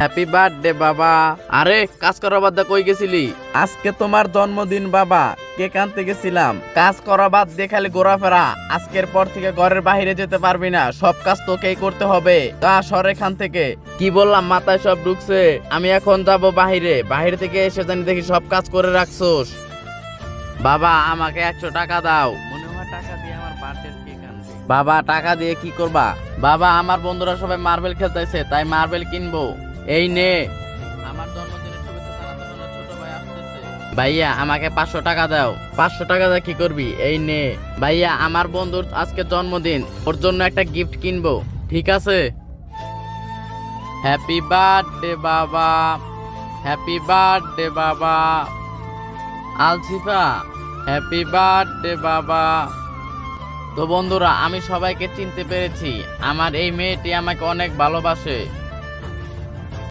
Happy birthday বাবা। আরে কাজ করা বাদ দে, কই গেছিলি? আজকে তোমার জন্মদিন বাবা, কেক আনতে গেছিলাম। কাজ করা বাদ দিয়ে খালি ঘোরাফেরা। আজকের পর থেকে ঘরের বাইরে যেতে পারবি না, সব কাজ তোকেই করতে হবে। তা সর এখান থেকে। কি বললাম, মাথায় সব ঢুকছে? আমি এখন যাব বাইরে, বাইরে থেকে এসে জানি দেখি সব কাজ করে রাখছোস। বাবা আমাকে 100 টাকা দাও। মনে হয় টাকা দিয়ে আমার বার্থডে কেক আনবে। বাবা টাকা দিয়ে কি করবা? বাবা আমার বন্ধুরা সবাই মার্বেল খেলতেছে, তাই মার্বেল কিনবো। এই নে, আমার জন্মদিনের শুভেচ্ছা জানাতে তোমার ছোট ভাই আসতেছে। ভাইয়া আমাকে 500 টাকা দাও। 500 টাকা দিয়ে কি করবি? এই নে। ভাইয়া আমার বন্ধুর আজকে জন্মদিন, ওর জন্য একটা গিফট কিনবো। ঠিক আছে। হ্যাপি বার্থডে বাবা, হ্যাপি বার্থডে বাবা। আলসিফা, হ্যাপি বার্থডে বাবা। তো বন্ধুরা, আমি সবাইকে চিনতে পেরেছি। আমার এই মেয়েটি আমাকে অনেক ভালোবাসে।